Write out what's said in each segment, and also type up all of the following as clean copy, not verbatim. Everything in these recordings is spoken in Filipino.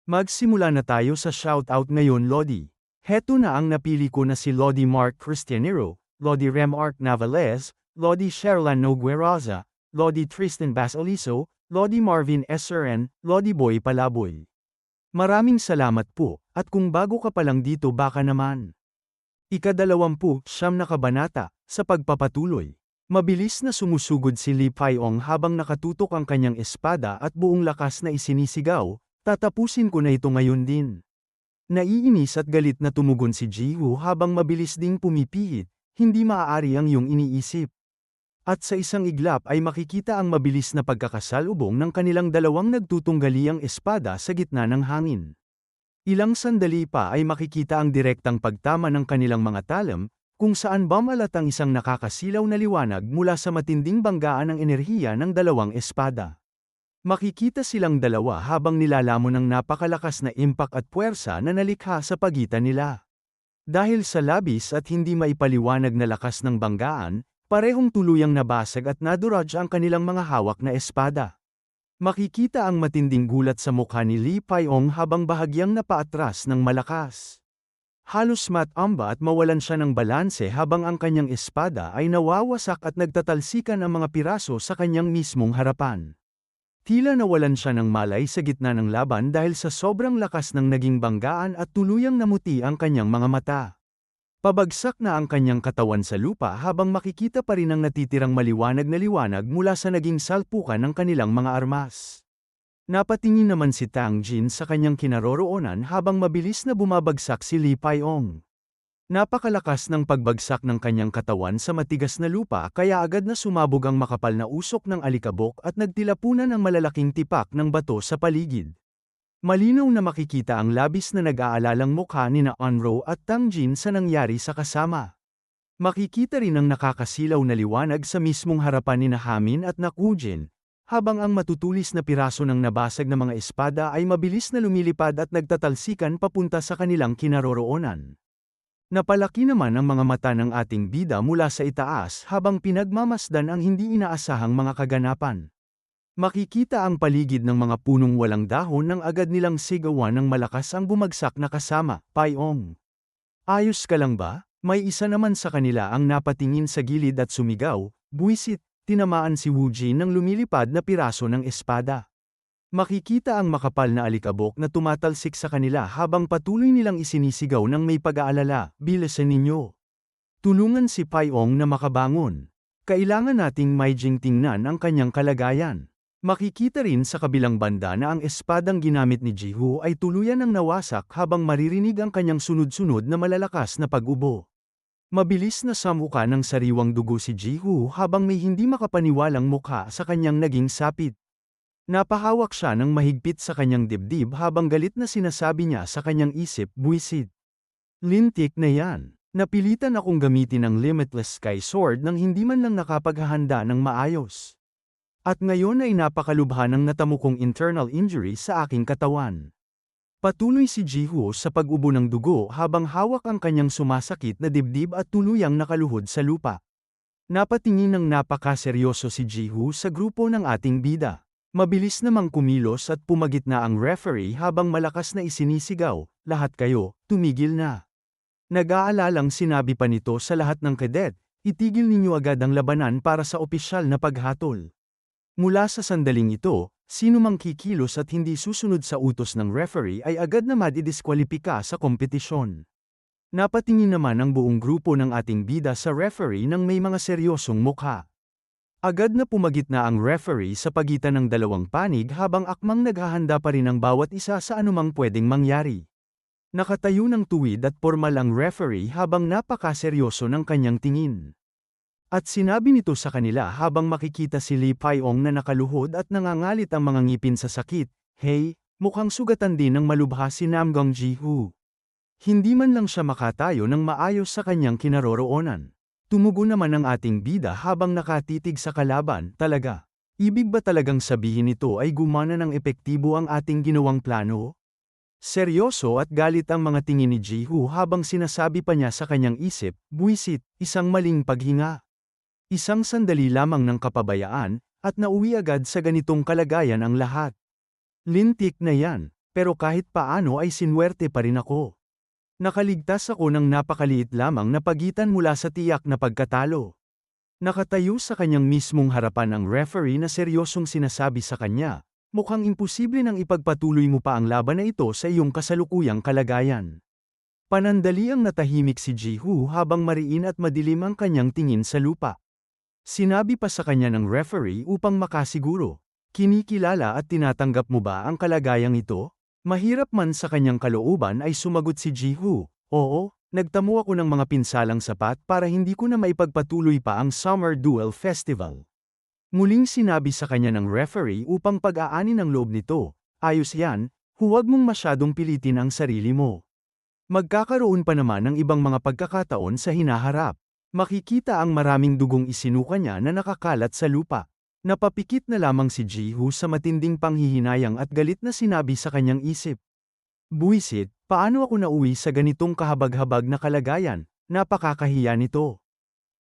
Magsimula na tayo sa shoutout ngayon Lodi. Heto na ang napili ko na si Lodi Mark Cristianero, Lodi Remark Navales, Lodi Sherlan Nogueraza, Lodi Tristan Basaliso, Lodi Marvin SRN, Lodi Boy Palaboy. Maraming salamat po, at kung bago ka pa lang dito baka naman. Ika-29 na kabanata, sa pagpapatuloy. Mabilis na sumusugod si Li Paiong habang nakatutok ang kanyang espada at buong lakas na isinisigaw. Tatapusin ko na ito ngayon din. Naiinis at galit na tumugon si Jihu habang mabilis ding pumipihit, hindi maaari ang iyong iniisip. At sa isang iglap ay makikita ang mabilis na pagkakasalubong ng kanilang dalawang nagtutunggaliang espada sa gitna ng hangin. Ilang sandali pa ay makikita ang direktang pagtama ng kanilang mga talam, kung saan bumalatang isang nakakasilaw na liwanag mula sa matinding banggaan ng enerhiya ng dalawang espada. Makikita silang dalawa habang nilalamon ng napakalakas na impact at puwersa na nalikha sa pagitan nila. Dahil sa labis at hindi maipaliwanag na lakas ng banggaan, parehong tuluyang nabasag at naduraj ang kanilang mga hawak na espada. Makikita ang matinding gulat sa mukha ni Li Paiong habang bahagyang napaatras ng malakas. Halos matamba at mawalan siya ng balanse habang ang kanyang espada ay nawawasak at nagtatalsikan ang mga piraso sa kanyang mismong harapan. Tila nawalan siya ng malay sa gitna ng laban dahil sa sobrang lakas ng naging banggaan at tuluyang namuti ang kanyang mga mata. Pabagsak na ang kanyang katawan sa lupa habang makikita pa rin ang natitirang maliwanag na liwanag mula sa naging salpukan ng kanilang mga armas. Napatingin naman si Tang Jin sa kanyang kinaroroonan habang mabilis na bumabagsak si Li Paiong. Napakalakas ng pagbagsak ng kanyang katawan sa matigas na lupa kaya agad na sumabog ang makapal na usok ng alikabok at nagtilapunan ang malalaking tipak ng bato sa paligid. Malinaw na makikita ang labis na nag-aalalang mukha ni na Onro at Tang Jin sa nangyari sa kasama. Makikita rin ang nakakasilaw na liwanag sa mismong harapan ni na Hamin at na Kujin, habang ang matutulis na piraso ng nabasag na mga espada ay mabilis na lumilipad at nagtatalsikan papunta sa kanilang kinaroroonan. Napalaki naman ang mga mata ng ating bida mula sa itaas habang pinagmamasdan ang hindi inaasahang mga kaganapan. Makikita ang paligid ng mga punong walang dahon nang agad nilang sigawan ng malakas ang bumagsak na kasama, Paiong. Ayos ka lang ba? May isa naman sa kanila ang napatingin sa gilid at sumigaw, buwisit, tinamaan si Wu Jin ng lumilipad na piraso ng espada. Makikita ang makapal na alikabok na tumatalsik sa kanila habang patuloy nilang isinisigaw ng may pag-aalala, bilisan ninyo. Tulungan si Paiong na makabangon. Kailangan nating maijing tingnan ang kanyang kalagayan. Makikita rin sa kabilang banda na ang espadang ginamit ni Jihu ay tuluyan ng nawasak habang maririnig ang kanyang sunod-sunod na malalakas na pag-ubo. Mabilis na samuka ng sariwang dugo si Jihu habang may hindi makapaniwalang mukha sa kanyang naging sapit. Napahawak siya ng mahigpit sa kanyang dibdib habang galit na sinasabi niya sa kanyang isip, buwisit. Lintik na yan. Napilitan akong gamitin ang Limitless Sky Sword nang hindi man lang nakapaghahanda ng maayos. At ngayon ay napakalubha ng natamo kong internal injury sa aking katawan. Patuloy si Jihu sa pag-ubo ng dugo habang hawak ang kanyang sumasakit na dibdib at tuluyang nakaluhod sa lupa. Napatingin ng napakaseryoso si Jihu sa grupo ng ating bida. Mabilis namang kumilos at pumagitna ang referee habang malakas na isinisigaw, lahat kayo, tumigil na. Nag-aalalang sinabi pa nito sa lahat ng kadet, itigil ninyo agad ang labanan para sa opisyal na paghatol. Mula sa sandaling ito, sino mang kikilos at hindi susunod sa utos ng referee ay agad na madidiskwalipika sa kompetisyon. Napatingin naman ang buong grupo ng ating bida sa referee nang may mga seryosong mukha. Agad na pumagitna ang referee sa pagitan ng dalawang panig habang akmang naghahanda pa rin ang bawat isa sa anumang pwedeng mangyari. Nakatayo ng tuwid at formal ang referee habang napakaseryoso ng kanyang tingin. At sinabi nito sa kanila habang makikita si Li Paiong na nakaluhod at nangangalit ang mga ngipin sa sakit, hey, mukhang sugatan din ng malubha si Namgong Jihu. Hindi man lang siya makatayo ng maayos sa kanyang kinaroroonan. Tumugon naman ang ating bida habang nakatitig sa kalaban, talaga. Ibig ba talagang sabihin nito ay gumana ng epektibo ang ating ginawang plano? Seryoso at galit ang mga tingin ni Jihu habang sinasabi pa niya sa kanyang isip, buwisit, isang maling paghinga. Isang sandali lamang ng kapabayaan, at nauwi agad sa ganitong kalagayan ang lahat. Lintik na yan. pero kahit paano ay sinwerte pa rin ako. Nakaligtas ako ng napakaliit lamang na pagitan mula sa tiyak na pagkatalo. Nakatayo sa kanyang mismong harapan ang referee na seryosong sinasabi sa kanya, mukhang imposible nang ipagpatuloy mo pa ang laban na ito sa iyong kasalukuyang kalagayan. Panandali ang natahimik si Ji-Hoo habang mariin at madilim ang kanyang tingin sa lupa. Sinabi pa sa kanya ng referee upang makasiguro, kinikilala at tinatanggap mo ba ang kalagayang ito? Mahirap man sa kanyang kalooban ay sumagot si Ji-Hoo, oo, nagtamo ako ng mga pinsalang sapat para hindi ko na maipagpatuloy pa ang Summer Duel Festival. Muling sinabi sa kanya ng referee upang pag-aani ng loob nito, ayos yan, huwag mong masyadong pilitin ang sarili mo. Magkakaroon pa naman ng ibang mga pagkakataon sa hinaharap. Makikita ang maraming dugong isinuka niya na nakakalat sa lupa. Napapikit na lamang si Ji-Hoo sa matinding panghihinayang at galit na sinabi sa kanyang isip. Buwisit, paano ako nauwi sa ganitong kahabag-habag na kalagayan? Napakakahiya nito.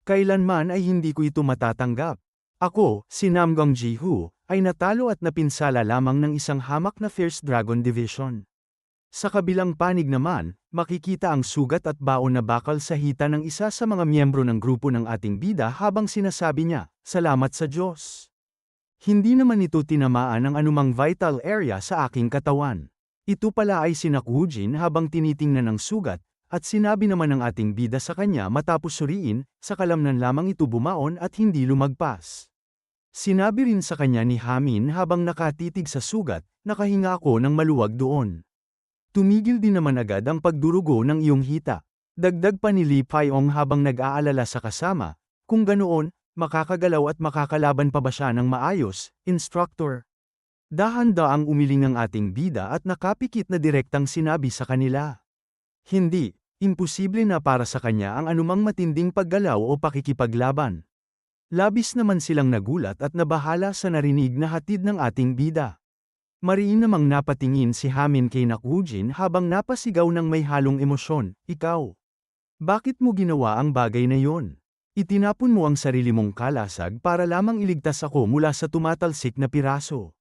Kailanman ay hindi ko ito matatanggap. Ako, si Namgang Ji-Hoo, ay natalo at napinsala lamang ng isang hamak na First Dragon Division. Sa kabilang panig naman, makikita ang sugat at baon na bakal sa hita ng isa sa mga miyembro ng grupo ng ating bida habang sinasabi niya, salamat sa Diyos. Hindi naman ito tinamaan ang anumang vital area sa aking katawan. Ito pala ay si Nakwoojin habang tinitingnan ang sugat, at sinabi naman ng ating bida sa kanya matapos suriin, sa kalamnan lamang ito bumaon at hindi lumagpas. Sinabi rin sa kanya ni Hamin habang nakatitig sa sugat, nakahinga ako ng maluwag doon. Tumigil din naman agad ang pagdurugo ng iyong hita. Dagdag pa ni Lee Pyong habang nag-aalala sa kasama, kung ganoon, makakagalaw at makakalaban pa ba siya ng maayos, instructor? Dahan-daang umiling ang ating bida at nakapikit na direktang sinabi sa kanila. Hindi, imposible na para sa kanya ang anumang matinding paggalaw o pakikipaglaban. Labis naman silang nagulat at nabahala sa narinig na hatid ng ating bida. Mariin namang napatingin si Hamin kay Nakwoojin habang napasigaw ng may halong emosyon, ikaw. Bakit mo ginawa ang bagay na yon? Itinapon mo ang sarili mong kalasag para lamang iligtas ako mula sa tumatalsik na piraso.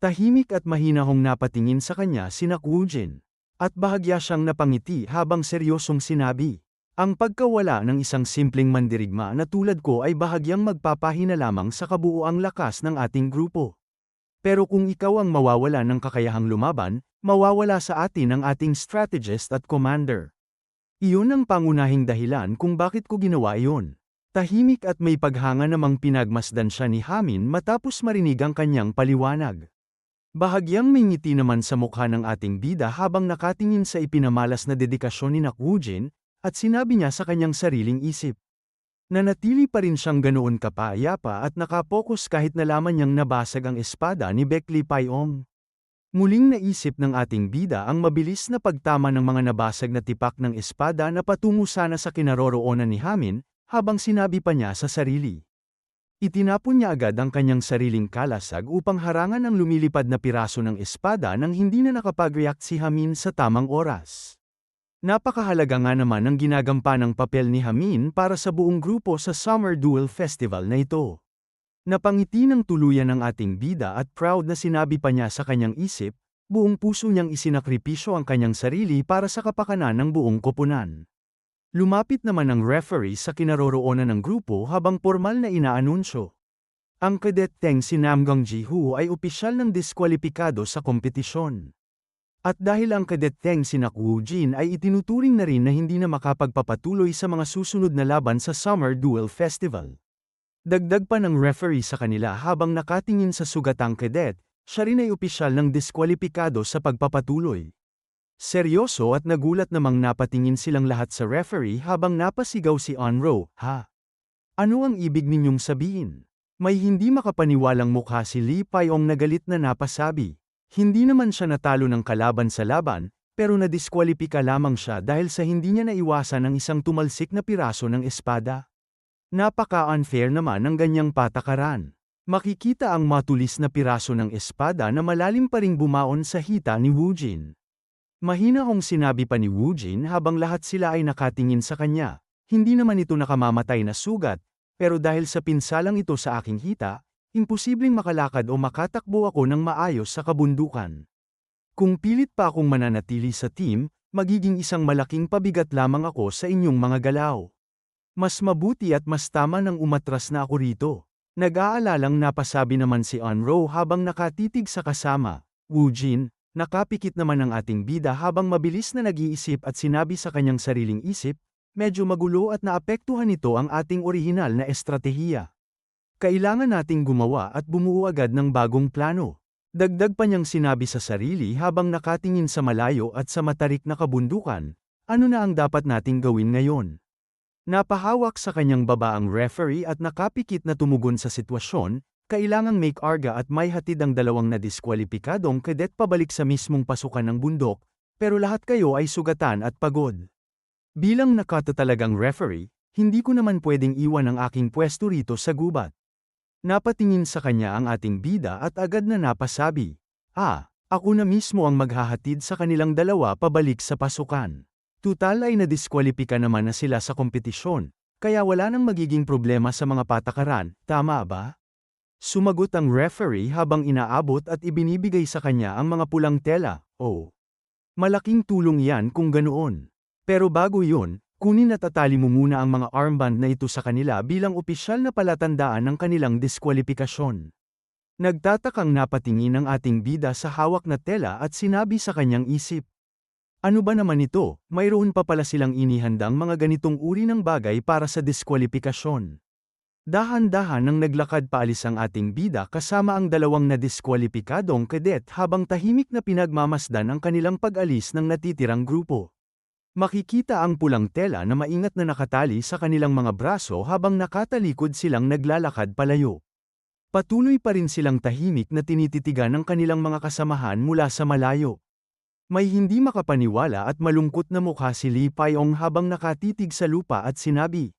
Tahimik at mahinahong napatingin sa kanya si Nakwoojin. At bahagya siyang napangiti habang seryosong sinabi. Ang pagkawala ng isang simpleng mandirigma na tulad ko ay bahagyang magpapahina lamang sa kabuuang lakas ng ating grupo. Pero kung ikaw ang mawawala ng kakayahang lumaban, mawawala sa atin ang ating strategist at commander. Iyon ang pangunahing dahilan kung bakit ko ginawa iyon. Tahimik at may paghanga namang pinagmasdan siya ni Hamin matapos marinig ang kanyang paliwanag. Bahagyang may ngiti naman sa mukha ng ating bida habang nakatingin sa ipinamalas na dedikasyon ni Nakwoojin, at sinabi niya sa kanyang sariling isip. Nanatili pa rin siyang ganoon kapayapa at nakapokus kahit nalaman niyang nabasag ang espada ni Lee Pyong. Muling naisip ng ating bida ang mabilis na pagtama ng mga nabasag na tipak ng espada na patungo sana sa kinaroroonan ni Hamin, habang sinabi pa niya sa sarili. Itinapon niya agad ang kanyang sariling kalasag upang harangan ang lumilipad na piraso ng espada nang hindi na nakapag-react si Hamin sa tamang oras. Napakahalaga nga naman ang ginagampanang papel ni Hamin para sa buong grupo sa Summer Duel Festival na ito. Napangiti ng tuluyan ng ating bida at proud na sinabi pa niya sa kanyang isip, buong puso niyang isinakripisyo ang kanyang sarili para sa kapakanan ng buong koponan. Lumapit naman ang referee sa kinaroroonan ng grupo habang formal na inaanunsyo. Ang cadet Teng si Namgang Ji-Hoo ay opisyal ng diskwalipikado sa kompetisyon. At dahil ang cadet Teng si Nakwoojin ay itinuturing na rin na hindi na makapagpapatuloy sa mga susunod na laban sa Summer Duel Festival. Dagdag pa ng referee sa kanila habang nakatingin sa sugatang cadet, siya rin ay opisyal ng diskwalipikado sa pagpapatuloy. Seryoso at nagulat namang napatingin silang lahat sa referee habang napasigaw si Onro, ha? Ano ang ibig ninyong sabihin? May hindi makapaniwalang mukha si Lee Pyong na galit na napasabi. Hindi naman siya natalo ng kalaban sa laban, pero nadiskwalipika lamang siya dahil sa hindi niya naiwasan ang isang tumalsik na piraso ng espada. Napaka-unfair naman ang ganyang patakaran. Makikita ang matulis na piraso ng espada na malalim pa ring bumaon sa hita ni Woojin. Mahinahong sinabi pa ni Woojin habang lahat sila ay nakatingin sa kanya, hindi naman ito nakamamatay na sugat, pero dahil sa pinsalang ito sa aking hita, imposibleng makalakad o makatakbo ako ng maayos sa kabundukan. Kung pilit pa akong mananatili sa team, magiging isang malaking pabigat lamang ako sa inyong mga galaw. Mas mabuti at mas tama nang umatras na ako rito. Nag-aalalang napasabi naman si Anro habang nakatitig sa kasama. Woo Jin, nakapikit naman ang ating bida habang mabilis na nag-iisip at sinabi sa kanyang sariling isip, medyo magulo at naapektuhan nito ang ating orihinal na estratehiya. Kailangan nating gumawa at bumuo agad ng bagong plano. Dagdag pa niyang sinabi sa sarili habang nakatingin sa malayo at sa matarik na kabundukan, ano na ang dapat nating gawin ngayon? Napahawak sa kanyang baba ang referee at nakapikit na tumugon sa sitwasyon, kailangang make arga at may hatid ang dalawang nadiskwalipikadong cadet pabalik sa mismong pasukan ng bundok, pero lahat kayo ay sugatan at pagod. Bilang nakatatalagang referee, hindi ko naman pwedeng iwan ang aking pwesto rito sa gubat. Napatingin sa kanya ang ating bida at agad na napasabi, ako na mismo ang maghahatid sa kanilang dalawa pabalik sa pasukan. Tutal ay nadiskwalipika naman na sila sa kompetisyon, kaya wala nang magiging problema sa mga patakaran, tama ba? Sumagot ang referee habang inaabot at ibinibigay sa kanya ang mga pulang tela, malaking tulong yan kung ganoon. Pero bago yun, kunin at atali mo muna ang mga armband na ito sa kanila bilang opisyal na palatandaan ng kanilang diskwalifikasyon. Nagtatakang napatingin ang ating bida sa hawak na tela at sinabi sa kanyang isip. Ano ba naman ito, mayroon pa pala silang inihandang mga ganitong uri ng bagay para sa diskwalifikasyon. Dahan-dahan nang naglakad paalis ang ating bida kasama ang dalawang nadiskwalipikadong cadet habang tahimik na pinagmamasdan ang kanilang pag-alis ng natitirang grupo. Makikita ang pulang tela na maingat na nakatali sa kanilang mga braso habang nakatalikod silang naglalakad palayo. Patuloy pa rin silang tahimik na tinititigan ng kanilang mga kasamahan mula sa malayo. May hindi makapaniwala at malungkot na mukha si Lee Paiyong habang nakatitig sa lupa at sinabi,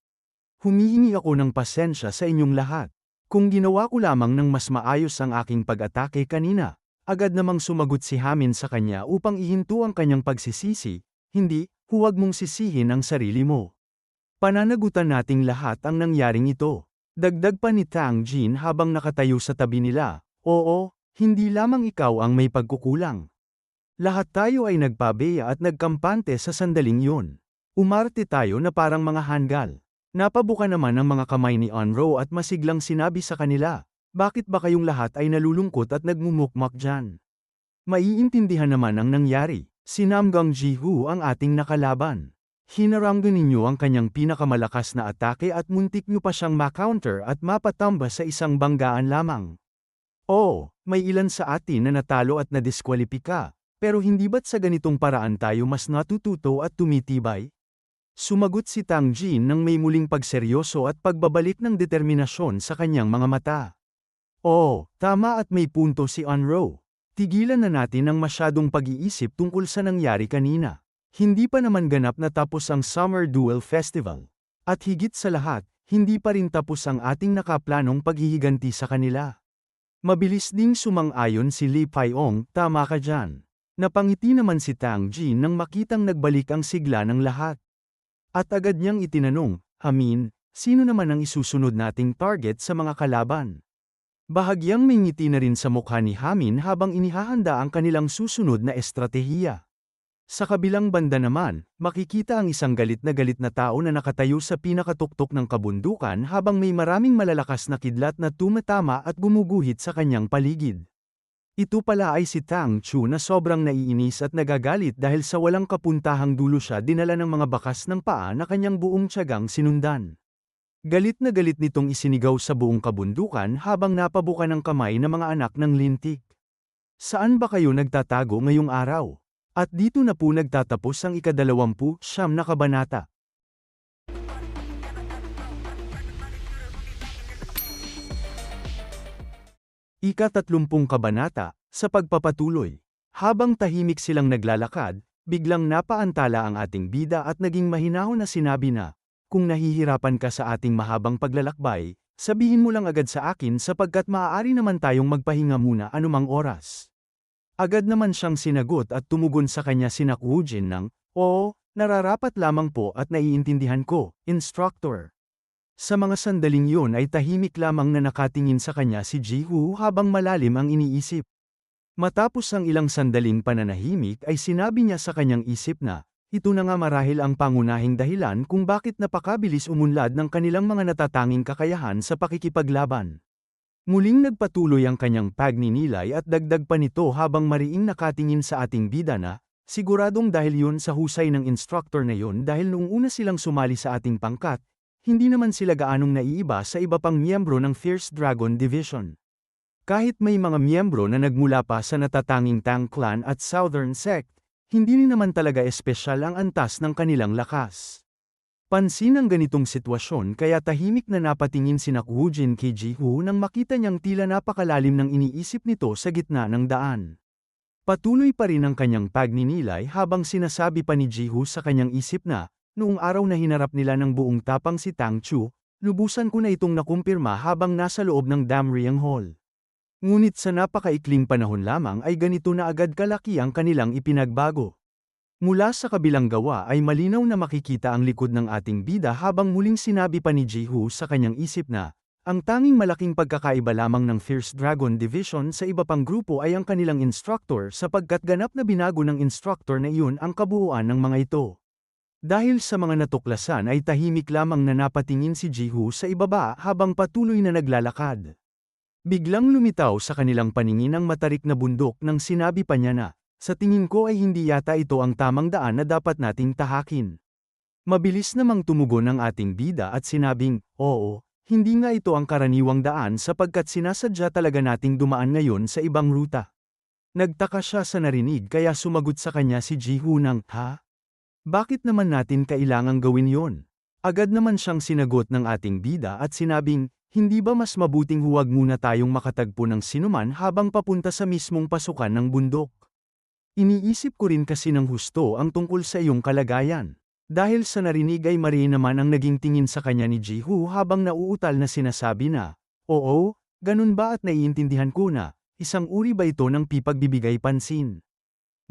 humihingi ako ng pasensya sa inyong lahat. Kung ginawa ko lamang ng mas maayos ang aking pag-atake kanina, agad namang sumagot si Hamin sa kanya upang ihinto ang kanyang pagsisisi, hindi, huwag mong sisihin ang sarili mo. Pananagutan nating lahat ang nangyaring ito. Dagdag pa ni Tang Jin habang nakatayo sa tabi nila, oo, hindi lamang ikaw ang may pagkukulang. Lahat tayo ay nagpabeya at nagkampante sa sandaling yun. Umarte tayo na parang mga hanggal. Napabuka naman ang mga kamay ni Anro at masiglang sinabi sa kanila, bakit ba kayong lahat ay nalulungkot at nagmumukmak dyan? Maiintindihan naman ang nangyari. Si Namgang Jihu ang ating nakalaban. Hinaranggan ninyo ang kanyang pinakamalakas na atake at muntik nyo pa siyang ma-counter at mapatamba sa isang banggaan lamang. May ilan sa atin na natalo at nadiskwalipika. Pero hindi ba't sa ganitong paraan tayo mas natututo at tumitibay? Sumagot si Tang Jin nang may muling pagseryoso at pagbabalik ng determinasyon sa kanyang mga mata. Tama at may punto si Anro. Tigilan na natin ang masyadong pag-iisip tungkol sa nangyari kanina. Hindi pa naman ganap na tapos ang Summer Duel Festival. At higit sa lahat, hindi pa rin tapos ang ating nakaplanong paghihiganti sa kanila. Mabilis ding sumang-ayon si Lee Paiyong, tama ka dyan. Napangiti naman si Tang Jin nang makitang nagbalik ang sigla ng lahat. At agad niyang itinanong, Hamin, sino naman ang isusunod nating target sa mga kalaban? Bahagyang may ngiti na rin sa mukha ni Hamin habang inihahanda ang kanilang susunod na estratehiya. Sa kabilang banda naman, makikita ang isang galit na tao na nakatayo sa pinakatuktok ng kabundukan habang may maraming malalakas na kidlat na tumatama at gumuguhit sa kanyang paligid. Ito pala ay si Tang Chu na sobrang naiinis at nagagalit dahil sa walang kapuntahang dulo siya dinala ng mga bakas ng paa na kanyang buong tiyagang sinundan. Galit na galit nitong isinigaw sa buong kabundukan habang napabuka ng kamay ng mga anak ng lintik. Saan ba kayo nagtatago ngayong araw? At dito na po nagtatapos ang ika-29 na kabanata. Ika-30 kabanata, sa pagpapatuloy. Habang tahimik silang naglalakad, biglang napaantala ang ating bida at naging mahinahon na sinabi na, kung nahihirapan ka sa ating mahabang paglalakbay, sabihin mo lang agad sa akin sapagkat maaari naman tayong magpahinga muna anumang oras. Agad naman siyang sinagot at tumugon sa kanya si Woo-jin ng, nararapat lamang po at naiintindihan ko, instructor. Sa mga sandaling yun ay tahimik lamang na nakatingin sa kanya si Jihu habang malalim ang iniisip. Matapos ang ilang sandaling pananahimik ay sinabi niya sa kanyang isip na, ito na nga marahil ang pangunahing dahilan kung bakit napakabilis umunlad ng kanilang mga natatanging kakayahan sa pakikipaglaban. Muling nagpatuloy ang kanyang pagninilay at dagdag pa nito habang mariing nakatingin sa ating bida na, siguradong dahil yun sa husay ng instructor na yun dahil noong una silang sumali sa ating pangkat, hindi naman sila gaanong naiiba sa iba pang miyembro ng Fierce Dragon Division. Kahit may mga miyembro na nagmula pa sa natatanging Tang Clan at Southern Sect, hindi rin naman talaga espesyal ang antas ng kanilang lakas. Pansin ang ganitong sitwasyon kaya tahimik na napatingin si Wujin kay Jihu nang makita niyang tila napakalalim ng iniisip nito sa gitna ng daan. Patuloy pa rin ang kanyang pagninilay habang sinasabi pa ni Jihu sa kanyang isip na, noong araw na hinarap nila ng buong tapang si Tang Chu, lubusan ko na itong nakumpirma habang nasa loob ng Damriang Hall. Ngunit sa napakaikling panahon lamang ay ganito na agad kalaki ang kanilang ipinagbago. Mula sa kabilang gawa ay malinaw na makikita ang likod ng ating bida habang muling sinabi pa ni Jihu sa kanyang isip na, ang tanging malaking pagkakaiba lamang ng Fierce Dragon Division sa iba pang grupo ay ang kanilang instructor sapagkat ganap na binago ng instructor na iyon ang kabuuan ng mga ito. Dahil sa mga natuklasan ay tahimik lamang na napatingin si Jihu sa ibaba habang patuloy na naglalakad. Biglang lumitaw sa kanilang paningin ang matarik na bundok nang sinabi pa niya na, sa tingin ko ay hindi yata ito ang tamang daan na dapat nating tahakin. Mabilis namang tumugon ang ating bida at sinabing, oo, hindi nga ito ang karaniwang daan sapagkat sinasadya talaga nating dumaan ngayon sa ibang ruta. Nagtaka siya sa narinig kaya sumagot sa kanya si Jihu ng, ha? Bakit naman natin kailangang gawin yon? Agad naman siyang sinagot ng ating bida at sinabing, hindi ba mas mabuting huwag muna tayong makatagpo ng sinuman habang papunta sa mismong pasukan ng bundok? Iniisip ko rin kasi ng husto ang tungkol sa iyong kalagayan. Dahil sa narinig ay mariin naman ang naging tingin sa kanya ni Jihu habang nauutal na sinasabi na, oo, ganun ba at naiintindihan ko na, isang uri ba ito ng pipagbibigay pansin?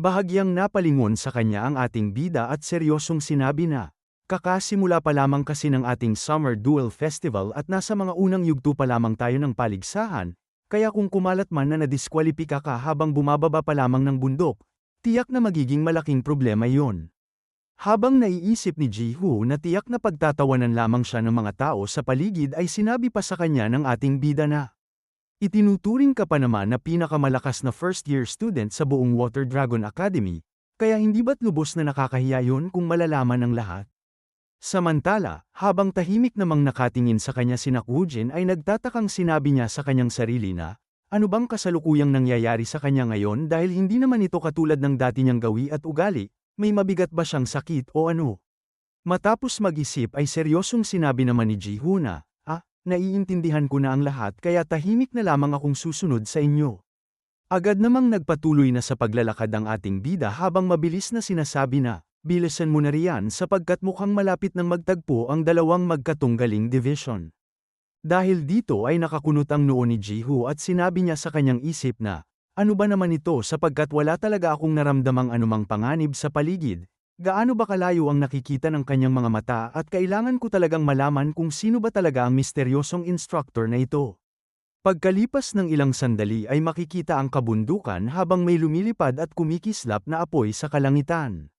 Bahagyang napalingon sa kanya ang ating bida at seryosong sinabi na, kakasimula pa lamang kasi ng ating Summer Duel Festival at nasa mga unang yugto pa lamang tayo ng paligsahan, kaya kung kumalat man na nadiskwalipika ka habang bumababa pa lamang ng bundok, tiyak na magiging malaking problema yon. Habang naiisip ni Jihu na tiyak na pagtatawanan lamang siya ng mga tao sa paligid ay sinabi pa sa kanya ng ating bida na, itinuturing ka pa naman na pinakamalakas na first-year student sa buong Water Dragon Academy, kaya hindi ba't lubos na nakakahiya yon kung malalaman ng lahat? Samantala, habang tahimik namang nakatingin sa kanya si Wujin ay nagtatakang sinabi niya sa kanyang sarili na, ano bang kasalukuyang nangyayari sa kanya ngayon dahil hindi naman ito katulad ng dati niyang gawi at ugali, may mabigat ba siyang sakit o ano? Matapos mag-isip ay seryosong sinabi naman ni Jihu na, naiintindihan ko na ang lahat kaya tahimik na lamang akong susunod sa inyo. Agad namang nagpatuloy na sa paglalakad ang ating bida habang mabilis na sinasabi na, bilisan mo na riyan sapagkat mukhang malapit nang magtagpo ang dalawang magkatunggaling division. Dahil dito ay nakakunot ang noo ni Jihu at sinabi niya sa kanyang isip na, ano ba naman ito sapagkat wala talaga akong naramdamang anumang panganib sa paligid, gaano ba kalayo ang nakikita ng kanyang mga mata at kailangan ko talagang malaman kung sino ba talaga ang misteryosong instructor na ito. Pagkalipas ng ilang sandali ay makikita ang kabundukan habang may lumilipad at kumikislap na apoy sa kalangitan.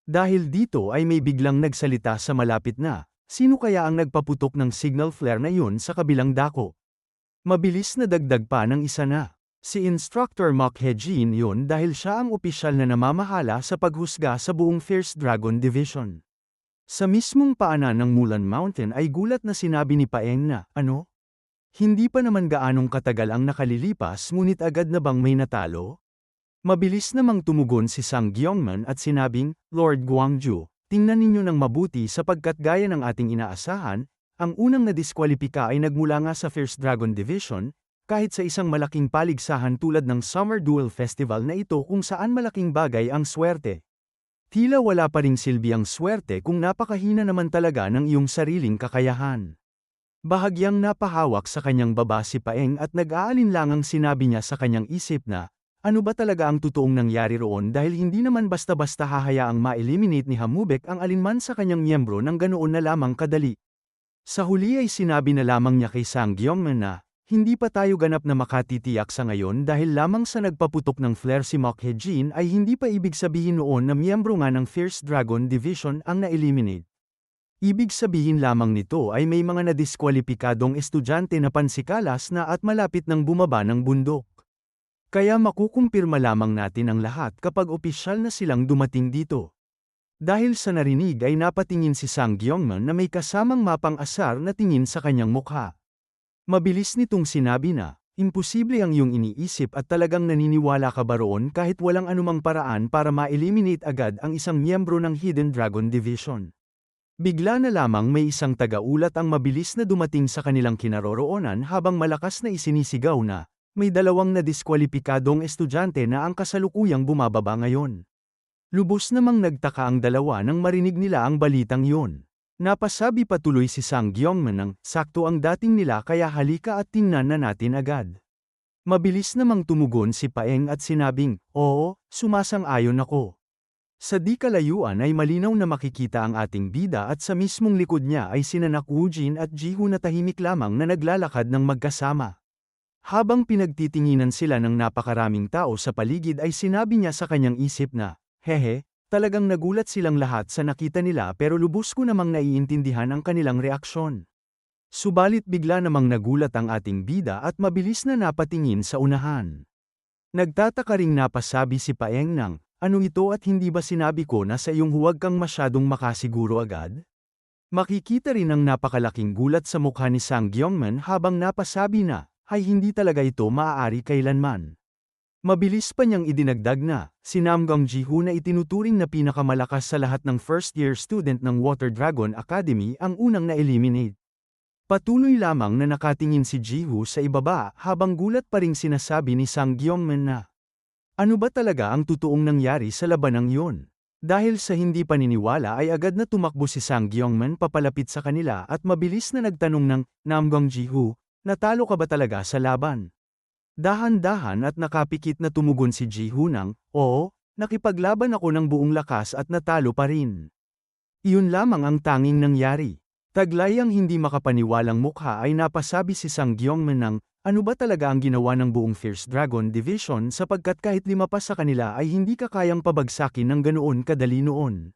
Dahil dito ay may biglang nagsalita sa malapit na, sino kaya ang nagpaputok ng signal flare na yun sa kabilang dako? Mabilis na dagdag pa ng isa na, si Instructor Mok Hejin yun dahil siya ang opisyal na namamahala sa paghusga sa buong Fierce Dragon Division. Sa mismong paanan ng Mulan Mountain ay gulat na sinabi ni Paeng na, ano? Hindi pa naman gaanong katagal ang nakalilipas ngunit agad na bang may natalo? Mabilis namang tumugon si Sang Gyongman at sinabing, Lord Guangju, tingnan ninyo ng mabuti sapagkat gaya ng ating inaasahan, ang unang nadiskwalipika ay nagmula nga sa Fierce Dragon Division, kahit sa isang malaking paligsahan tulad ng Summer Duel Festival na ito kung saan malaking bagay ang swerte. Tila wala pa ring silbi ang swerte kung napakahina naman talaga ng iyong sariling kakayahan. Bahagyang napahawak sa kanyang baba si Paeng at nag-aalinlangang sinabi niya sa kanyang isip na, ano ba talaga ang totoong nangyari roon dahil hindi naman basta-basta hahayaang ma-eliminate ni Hamubek ang alinman sa kanyang miyembro ng ganoon na lamang kadali. Sa huli ay sinabi na lamang niya kay Sang Gyongman na, Hindi pa tayo ganap na makatitiyak sa ngayon dahil lamang sa nagpaputok ng flare si Mok Hye-jin ay hindi pa ibig sabihin noon na miyembro nga ng Fierce Dragon Division ang na-eliminate. Ibig sabihin lamang nito ay may mga nadiskwalipikadong estudyante na pansikalas na at malapit ng bumaba ng bundok. Kaya makukumpirma lamang natin ang lahat kapag opisyal na silang dumating dito. Dahil sa narinig ay napatingin si Sang Gyongman na may kasamang mapang asar na tingin sa kanyang mukha. Mabilis nitong sinabi na, imposible ang iyong iniisip at talagang naniniwala ka ba roon kahit walang anumang paraan para ma-eliminate agad ang isang miyembro ng Hidden Dragon Division. Bigla na lamang may isang tagaulat ang mabilis na dumating sa kanilang kinaroroonan habang malakas na isinisigaw na, may dalawang nadiskwalipikadong estudyante na ang kasalukuyang bumababa ngayon. Lubos namang nagtaka ang dalawa nang marinig nila ang balitang yun. Napasabi patuloy si Sang Gyongman ng, sakto ang dating nila kaya halika at tingnan na natin agad. Mabilis namang tumugon si Paeng at sinabing, oo, sumasang-ayon ako. Sa di kalayuan ay malinaw na makikita ang ating bida at sa mismong likod niya ay sina Woo-jin at Ji-hoo na tahimik lamang na naglalakad ng magkasama. Habang pinagtitinginan sila ng napakaraming tao sa paligid ay sinabi niya sa kanyang isip na, hehe, talagang nagulat silang lahat sa nakita nila pero lubos ko namang naiintindihan ang kanilang reaksyon. Subalit bigla namang nagulat ang ating bida at mabilis na napatingin sa unahan. Nagtataka ring napasabi si Paeng ng, ano ito at hindi ba sinabi ko na sa iyong huwag kang masyadong makasiguro agad? Makikita rin ang napakalaking gulat sa mukha ni Sang Gyongman habang napasabi na, ay hindi talaga ito maaari kailanman. Mabilis pa niyang idinagdag na, si Namgang Ji-hoo na itinuturing na pinakamalakas sa lahat ng first-year student ng Water Dragon Academy ang unang na-eliminate. Patuloy lamang na nakatingin si Ji-hoo sa ibaba habang gulat pa ring sinasabi ni Sang Gyongman na, ano ba talaga ang totoong nangyari sa labanang yun? Dahil sa hindi paniniwala ay agad na tumakbo si Sang Gyongman papalapit sa kanila at mabilis na nagtanong ng, Namgang Ji-hoo, natalo ka ba talaga sa laban? Dahan-dahan at nakapikit na tumugon si Ji-hoo ng, oo, nakipaglaban ako ng buong lakas at natalo pa rin. Iyon lamang ang tanging nangyari. Taglay ang hindi makapaniwalang mukha ay napasabi si Sang Gyongman ng, ano ba talaga ang ginawa ng buong Fierce Dragon Division sapagkat kahit 5 pa sa kanila ay hindi ka kayang pabagsakin ng ganoon kadali noon.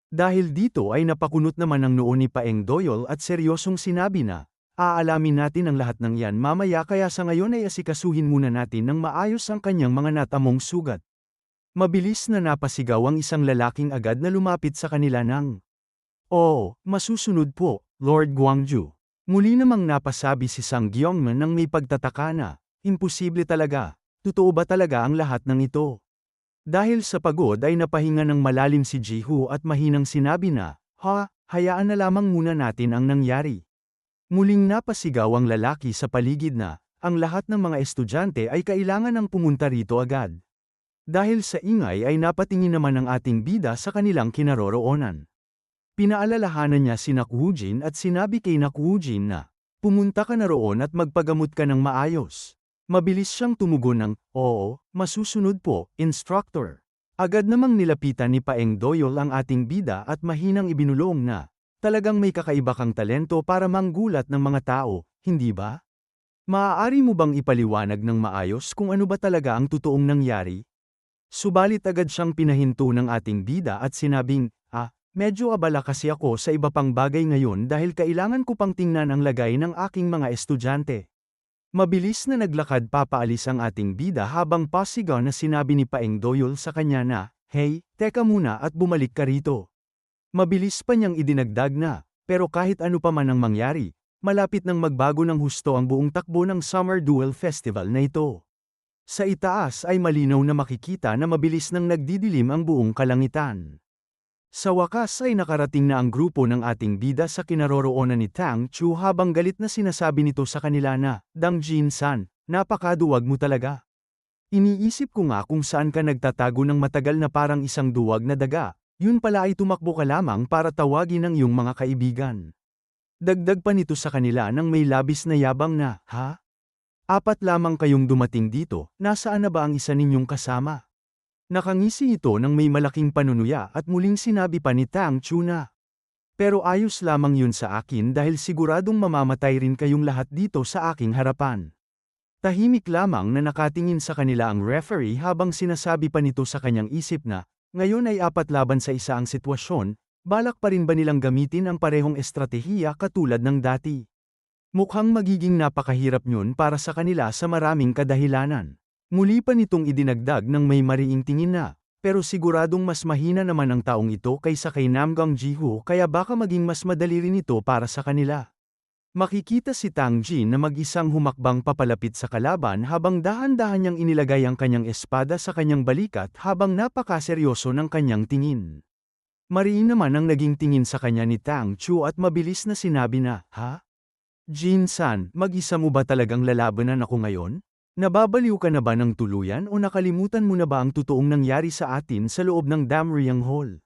Dahil dito ay napakunot naman ang noo ni Paeng Doyol at seryosong sinabi na, aalamin natin ang lahat ng yan mamaya kaya sa ngayon ay asikasuhin muna natin ng maayos ang kanyang mga natamong sugat. Mabilis na napasigaw ang isang lalaking agad na lumapit sa kanila ng, oo, masusunod po, Lord Gwangju. Muli namang napasabi si Sang Gyongman nang may pagtataka na, imposible talaga, totoo ba talaga ang lahat ng ito? Dahil sa pagod ay napahinga ng malalim si Ji-hoo at mahinang sinabi na, hayaan na lamang muna natin ang nangyari. Muling napasigaw ang lalaki sa paligid na, ang lahat ng mga estudyante ay kailangan ng pumunta rito agad. Dahil sa ingay ay napatingin naman ang ating bida sa kanilang kinaroroonan. Pinaalalahanan niya si Woo-jin at sinabi kay Woo-jin na, pumunta ka na roon at magpagamot ka ng maayos. Mabilis siyang tumugon ng, oo, masusunod po, instructor. Agad namang nilapitan ni Paeng Doyol ang ating bida at mahinang ibinulong na, talagang may kakaiba kang talento para manggulat ng mga tao, hindi ba? Maaari mo bang ipaliwanag ng maayos kung ano ba talaga ang totoong nangyari? Subalit agad siyang pinahinto ng ating bida at sinabing, medyo abala kasi ako sa iba pang bagay ngayon dahil kailangan ko pang tingnan ang lagay ng aking mga estudyante. Mabilis na naglakad papaalis ang ating bida habang pasigaw na sinabi ni Paeng Doyol sa kanya na, hey, teka muna at bumalik ka rito. Mabilis pa niyang idinagdag na, pero kahit ano pa man ang mangyari, malapit nang magbago ng husto ang buong takbo ng Summer Duel Festival na ito. Sa itaas ay malinaw na makikita na mabilis nang nagdidilim ang buong kalangitan. Sa wakas ay nakarating na ang grupo ng ating bida sa kinaroroonan ni Tang Chu habang galit na sinasabi nito sa kanila na, Dang Jin-san, napakaduwag mo talaga. Iniisip ko nga kung saan ka nagtatago ng matagal na parang isang duwag na daga. Yun pala ay tumakbo ka lamang para tawagin ang iyong mga kaibigan. Dagdag pa nito sa kanila nang may labis na yabang na, 4 lamang kayong dumating dito, nasaan na ba ang isa ninyong kasama? Nakangisi ito nang may malaking panunuya at muling sinabi pa ni Tang Chu na, pero ayos lamang yun sa akin dahil siguradong mamamatay rin kayong lahat dito sa aking harapan. Tahimik lamang na nakatingin sa kanila ang referee habang sinasabi pa nito sa kanyang isip na, ngayon ay 4 laban sa 1 ang sitwasyon, balak pa rin ba nilang gamitin ang parehong estratehiya katulad ng dati? Mukhang magiging napakahirap yun para sa kanila sa maraming kadahilanan. Muli pa nitong idinagdag ng may mariing tingin na, pero siguradong mas mahina naman ang taong ito kaysa kay Namgang Jiho kaya baka maging mas madali rin ito para sa kanila. Makikita si Tang Jin na mag-isang humakbang papalapit sa kalaban habang dahan-dahan niyang inilagay ang kanyang espada sa kanyang balikat habang napakaseryoso ng kanyang tingin. Mariin naman ang naging tingin sa kanya ni Tang Chu at mabilis na sinabi na, "Ha? Jin-san, mag-isa mo ba talagang lalabanan ako ngayon? Nababaliw ka na ba ng tuluyan o nakalimutan mo na ba ang totoong nangyari sa atin sa loob ng Damryang Hall?"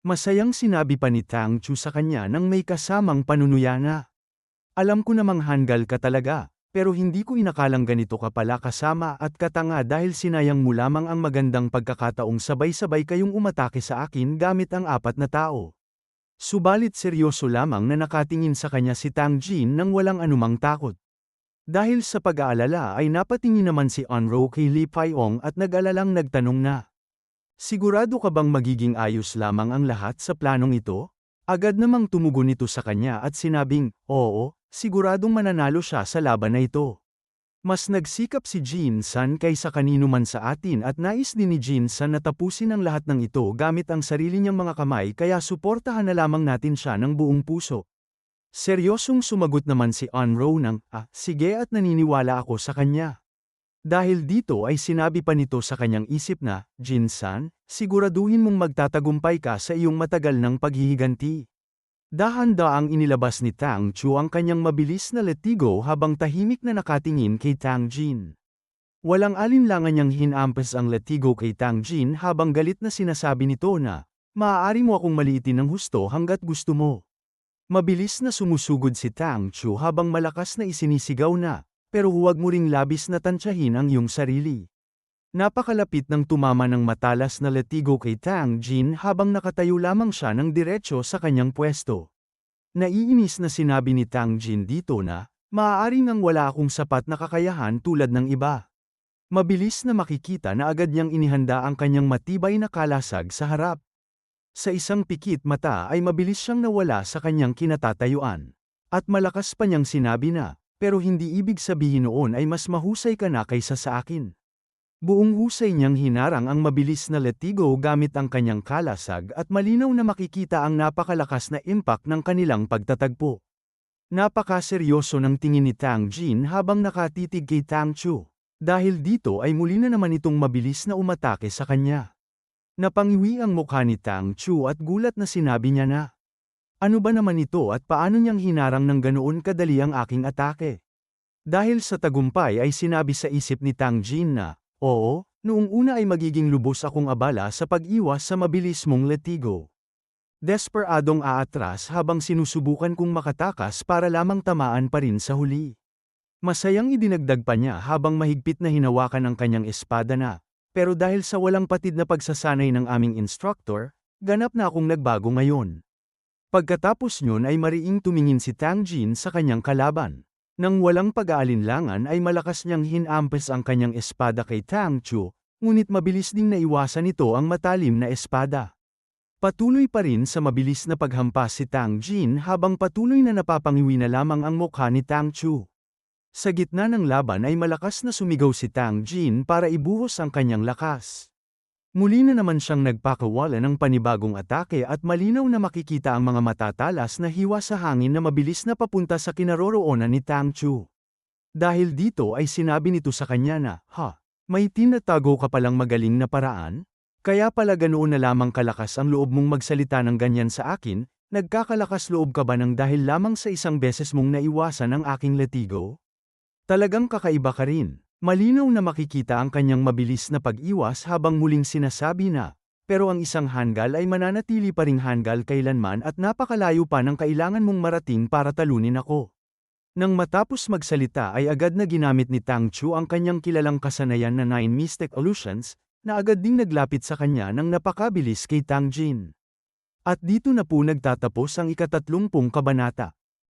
Masayang sinabi pa ni Tang Chu sa kanya nang may kasamang panunuya na, "Alam ko namang hanggal ka talaga, pero hindi ko inakalang ganito ka pala kasama at katanga dahil sinayang mo lamang ang magandang pagkakataong sabay-sabay kayong umatake sa akin gamit ang 4 na tao." Subalit seryoso lamang na nakatingin sa kanya si Tang Jin nang walang anumang takot. Dahil sa pag-aalala ay napatingin naman si Onro kay Li Paiong at nag-alalang nagtanong na, "Sigurado ka bang magiging ayos lamang ang lahat sa planong ito?" Agad namang tumugon ito sa kanya at sinabing, "Oo, siguradong mananalo siya sa laban na ito." Mas nagsikap si Jin-san kaysa kanino man sa atin at nais din ni Jin-san na tapusin ang lahat ng ito gamit ang sarili niyang mga kamay kaya suportahan na lamang natin siya ng buong puso. Seryosong sumagot naman si Onro ng, sige at naniniwala ako sa kanya." Dahil dito ay sinabi pa nito sa kanyang isip na, "Jin-san, siguraduhin mong magtatagumpay ka sa iyong matagal ng paghihiganti." Dahan-daang inilabas ni Tang Chu ang kanyang mabilis na latigo habang tahimik na nakatingin kay Tang Jin. Walang alinlangan niyang hinampas ang latigo kay Tang Jin habang galit na sinasabi nito na, "Maaari mo akong maliitin ng husto hanggat gusto mo." Mabilis na sumusugod si Tang Chu habang malakas na isinisigaw na, "Pero huwag mo ring labis na tansyahin ang iyong sarili." Napakalapit ng tumama ng matalas na latigo kay Tang Jin habang nakatayo lamang siya ng diretso sa kanyang pwesto. Naiinis na sinabi ni Tang Jin dito na, "Maaaring ang wala akong sapat na kakayahan tulad ng iba." Mabilis na makikita na agad niyang inihanda ang kanyang matibay na kalasag sa harap. Sa isang pikit mata ay mabilis siyang nawala sa kanyang kinatatayuan. At malakas pa niyang sinabi na, "Pero hindi ibig sabihin noon ay mas mahusay ka na kaysa sa akin." Buong husay niyang hinarang ang mabilis na latigo gamit ang kanyang kalasag at malinaw na makikita ang napakalakas na impact ng kanilang pagtatagpo. Napakaseryoso ng tingin ni Tang Jin habang nakatitig kay Tang Chu. Dahil dito ay muli na naman itong mabilis na umatake sa kanya. Napangiwi ang mukha ni Tang Chu at gulat na sinabi niya na, "Ano ba naman ito at paano niyang hinarang ng ganoon kadali ang aking atake?" Dahil sa tagumpay ay sinabi sa isip ni Tang Jin na, "Oo, noong una ay magiging lubos akong abala sa pag-iwas sa mabilis mong latigo. Desperadong aatras habang sinusubukan kong makatakas para lamang tamaan pa rin sa huli." Masayang idinagdag pa niya habang mahigpit na hinawakan ang kanyang espada na, "Pero dahil sa walang patid na pagsasanay ng aming instructor, ganap na akong nagbago ngayon." Pagkatapos niyon ay mariing tumingin si Tang Jin sa kanyang kalaban. Nang walang pag-aalinlangan ay malakas niyang hinampas ang kanyang espada kay Tang Chu, ngunit mabilis ding naiwasan nito ang matalim na espada. Patuloy pa rin sa mabilis na paghampas si Tang Jin habang patuloy na napapangiwi na lamang ang mukha ni Tang Chu. Sa gitna ng laban ay malakas na sumigaw si Tang Jin para ibuhos ang kanyang lakas. Muli na naman siyang nagpakawala ng panibagong atake at malinaw na makikita ang mga matatalas na hiwa sa hangin na mabilis na papunta sa kinaroroonan ni Tang Chu. Dahil dito ay sinabi nito sa kanya na, may tinatago ka palang magaling na paraan? Kaya pala ganoon na lamang kalakas ang loob mong magsalita ng ganyan sa akin, nagkakalakas loob ka ba ng dahil lamang sa isang beses mong naiwasan ang aking latigo? Talagang kakaiba ka rin." Malinaw na makikita ang kanyang mabilis na pag-iwas habang muling sinasabi na, "Pero ang isang hanggal ay mananatili pa ring hanggal kailanman at napakalayo pa ng kailangan mong marating para talunin ako." Nang matapos magsalita ay agad na ginamit ni Tang Chu ang kanyang kilalang kasanayan na 9 Mystic Illusions, na agad ding naglapit sa kanya ng napakabilis kay Tang Jin. At dito na po nagtatapos ang ika-30 kabanata.